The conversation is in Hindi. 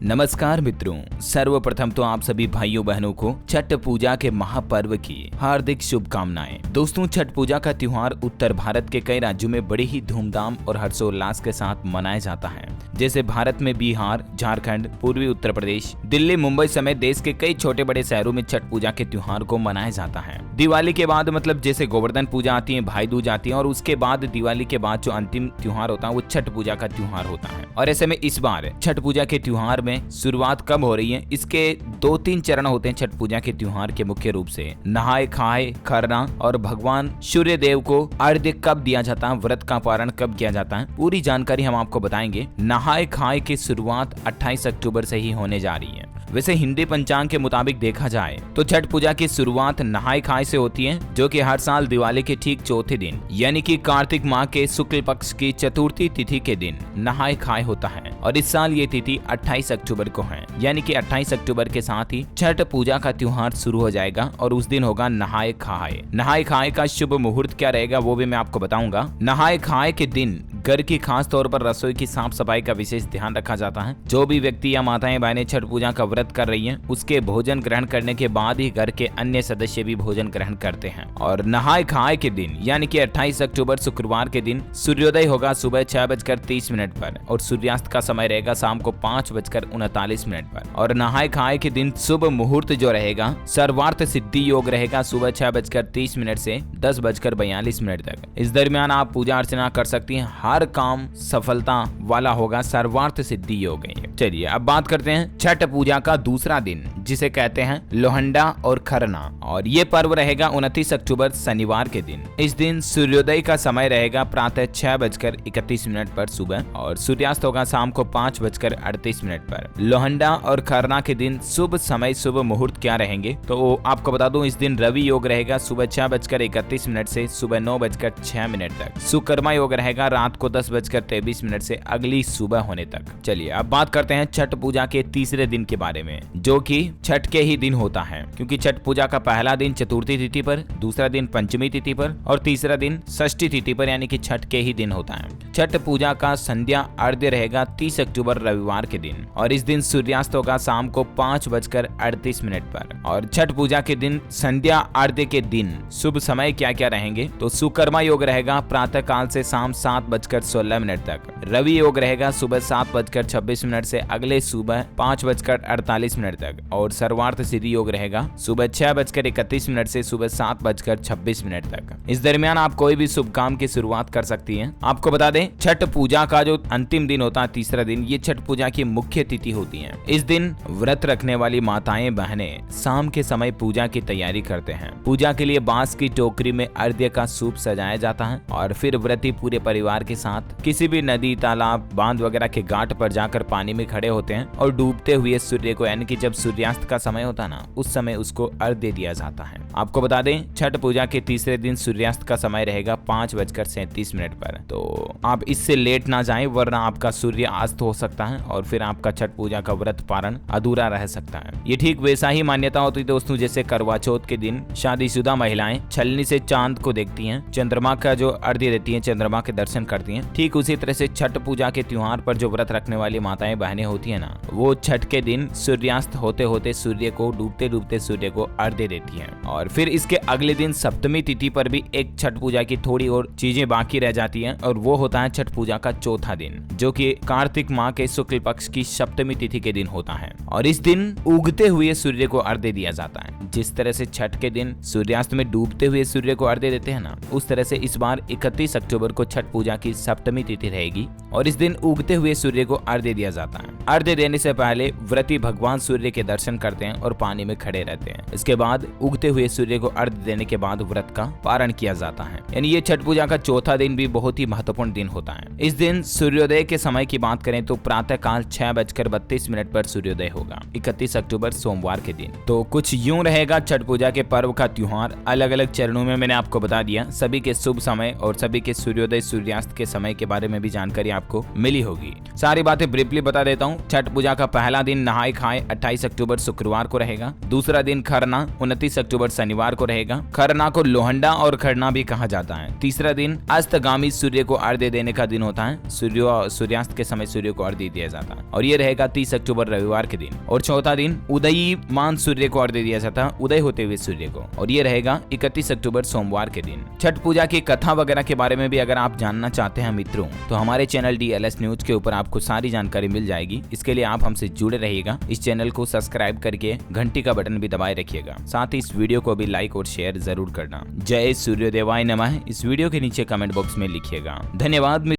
नमस्कार मित्रों, सर्वप्रथम तो आप सभी भाइयों बहनों को छठ पूजा के महापर्व की हार्दिक शुभकामनाएं। दोस्तों, छठ पूजा का त्योहार उत्तर भारत के कई राज्यों में बड़े ही धूमधाम और हर्षोल्लास के साथ मनाया जाता है। जैसे भारत में बिहार, झारखंड, पूर्वी उत्तर प्रदेश, दिल्ली, मुंबई समेत देश के कई छोटे बड़े शहरों में छठ पूजा के त्योहार को मनाया जाता है। दिवाली के बाद मतलब जैसे गोवर्धन पूजा आती है, भाई दूज आती है और उसके बाद दिवाली के बाद जो अंतिम त्योहार होता है वो छठ पूजा का त्योहार होता है। और ऐसे में इस बार छठ पूजा के त्योहार में शुरुआत कब हो रही है, इसके 2-3 चरण होते हैं छठ पूजा के त्योहार के मुख्य रूप से। नहाए खाए, खरना और भगवान सूर्य देव को अर्घ्य कब दिया जाता है, व्रत का पारण कब किया जाता है, पूरी जानकारी हम आपको बताएंगे। नहाए खाए की शुरुआत 28 अक्टूबर से ही होने जा रही है। वैसे हिंदी पंचांग के मुताबिक देखा जाए तो छठ पूजा की शुरुआत नहाए खाए से होती है, जो कि हर साल दिवाली के ठीक चौथे दिन यानी कि कार्तिक माह के शुक्ल पक्ष की चतुर्थी तिथि के दिन नहाए खाए होता है। और इस साल ये तिथि 28 अक्टूबर को है, यानी कि 28 अक्टूबर के साथ ही छठ पूजा का त्योहार शुरू हो जाएगा और उस दिन होगा नहाए खाए। नहाए खाए का शुभ मुहूर्त क्या रहेगा वो भी मैं आपको बताऊंगा। नहाए खाए के दिन घर की खास तौर पर रसोई की साफ सफाई का विशेष ध्यान रखा जाता है। जो भी व्यक्ति या माताएं बहनें छठ पूजा का व्रत कर रही हैं, उसके भोजन ग्रहण करने के बाद ही घर के अन्य सदस्य भी भोजन ग्रहण करते हैं। और नहाए खाए के दिन यानी कि 28 अक्टूबर शुक्रवार के दिन सूर्योदय होगा सुबह 6:30 पर और सूर्यास्त का समय रहेगा शाम को 5:39 पर। और नहाए खाए के दिन शुभ मुहूर्त जो रहेगा सर्वार्थ सिद्धि योग रहेगा सुबह 6:30 से 10:42 तक। इस दरमियान आप पूजा अर्चना कर सकती हैं। हर काम सफलता वाला होगा, सर्वार्थ सिद्धि योग है। चलिए अब बात करते हैं छठ पूजा का दूसरा दिन, जिसे कहते हैं लोहंडा और खरना। और ये पर्व रहेगा 29 अक्टूबर शनिवार के दिन। इस दिन सूर्योदय का समय रहेगा प्रातः 6:31 पर सुबह और सूर्यास्त होगा शाम को 5:38 पर। लोहंडा और खरना के दिन शुभ समय शुभ मुहूर्त क्या रहेंगे तो आपको बता दूं, इस दिन रवि योग रहेगा सुबह 6:31 से सुबह 9:06 तक। सुकर्मा योग रहेगा रात को 10:23 से अगली सुबह होने तक। चलिए अब बात करते हैं छठ पूजा के तीसरे दिन के बारे में, जो कि छठ के ही दिन होता है, क्योंकि छठ पूजा का पहला दिन चतुर्थी तिथि पर, दूसरा दिन पंचमी तिथि पर और तीसरा दिन षष्ठी तिथि पर यानी कि छठ के ही दिन होता है। छठ पूजा का संध्या अर्घ्य रहेगा 30 अक्टूबर रविवार के दिन और इस दिन सूर्यास्त होगा शाम को 5:38 पर। और छठ पूजा के दिन संध्या अर्घ्य के दिन शुभ समय क्या क्या रहेंगे तो सुकर्मा योग रहेगा प्रातः काल से शाम 7:16 तक। रवि योग रहेगा सुबह 7:26 से अगले सुबह 5:48 तक। और सर्वार्थ सिद्धि योग रहेगा सुबह 6:31 से सुबह 7:26 तक। इस दरमियान आप कोई भी शुभ काम की शुरुआत कर सकती हैं। आपको बता दें, छठ पूजा का जो अंतिम दिन होता है तीसरा दिन, ये छठ पूजा की मुख्य तिथि होती है। इस दिन व्रत रखने वाली माताएं बहनें शाम के समय पूजा की तैयारी करते हैं। पूजा के लिए बांस की टोकरी में अर्घ्य का सूप सजाया जाता है और फिर व्रती पूरे परिवार के साथ किसी भी नदी, तालाब, बांध वगैरह के घाट पर जाकर पानी में खड़े होते हैं और डूबते हुए सूर्य को यानी कि जब सूर्यास्त का समय होता है ना, उस समय उसको अर्घ्य दिया जाता है। आपको बता दें, छठ पूजा के तीसरे दिन सूर्यास्त का समय रहेगा 5:37 पर। तो आप इससे लेट ना जाएं, वरना आपका सूर्य अस्त हो सकता है और फिर आपका छठ पूजा का व्रत पारण अधूरा रह सकता है। ये ठीक वैसा ही मान्यता होती है दोस्तों, जैसे करवा चौथ के दिन शादीशुदा महिलाएं छलनी से चांद को देखती हैं, चंद्रमा का जो अर्घ्य देती हैं, चंद्रमा के दर्शन करती हैं। ठीक उसी तरह से छठ पूजा के त्योहार पर जो व्रत रखने वाली माताएं बहनें होती है ना, वो छठ के दिन सूर्यास्त होते होते सूर्य को डूबते डूबते सूर्य को अर्घ्य देती हैं। और फिर इसके अगले दिन सप्तमी तिथि पर भी एक छठ पूजा की थोड़ी और चीजें बाकी रह जाती हैं और वो होता है छठ पूजा का चौथा दिन, जो कि कार्तिक माह के शुक्ल पक्ष की सप्तमी तिथि के दिन होता है। और इस दिन उगते हुए सूर्य को अर्घ्य दिया जाता है। जिस तरह से छठ के दिन सूर्यास्त में डूबते हुए सूर्य को अर्घ्य देते हैं ना, उस तरह से इस बार 31 अक्टूबर को छठ पूजा की सप्तमी तिथि रहेगी और इस दिन उगते हुए सूर्य को अर्घ्य दिया जाता है। अर्घ्य देने से पहले व्रती भगवान सूर्य के दर्शन करते हैं और पानी में खड़े रहते हैं। इसके बाद उगते हुए सूर्य को अर्घ्य देने के बाद व्रत का पारण किया जाता है। यानी ये छठ पूजा का चौथा दिन भी बहुत ही महत्वपूर्ण दिन होता है। इस दिन सूर्योदय के समय की बात करें तो प्रातः काल 6:32 पर सूर्योदय होगा 31 अक्टूबर सोमवार के दिन। तो कुछ यूं रहेगा छठ पूजा के पर्व का त्योहार। अलग अलग चरणों में मैंने आपको बता दिया, सभी के शुभ समय और सभी के सूर्योदय सूर्यास्त के समय के बारे में भी जानकारी आपको मिली होगी। सारी बातें ब्रीफली बता देता हूँ। बताऊं, छठ पूजा का पहला दिन नहाय खाए 28 अक्टूबर शुक्रवार को रहेगा। दूसरा दिन खरना 29 अक्टूबर शनिवार को रहेगा। खरना को लोहंडा और खरना भी कहा जाता है। तीसरा दिन अस्तगामी सूर्य को अर्घ्य देने का दिन होता है। सूर्यास्त के समय सूर्य को अर्घ्य दिया जाता है और ये रहेगा 30 अक्टूबर रविवार के दिन। और चौथा दिन उदयीमान सूर्य को अर्घ्य दिया जाता है, उदय होते हुए सूर्य को, और ये रहेगा 31 अक्टूबर सोमवार के दिन। छठ पूजा की कथा वगैरह के बारे में भी अगर आप जानना चाहते हैं मित्रों, तो हमारे चैनल DLS न्यूज के ऊपर आपको सारी जानकारी मिल जाएगी। इसके लिए आप हमसे जुड़े रहिएगा। इस चैनल को सब्सक्राइब करके घंटी का बटन भी दबाए रखिएगा। साथ ही इस वीडियो को भी लाइक और शेयर जरूर करना। जय सूर्योदेवाय नमः इस वीडियो के नीचे कमेंट बॉक्स में लिखिएगा। धन्यवाद।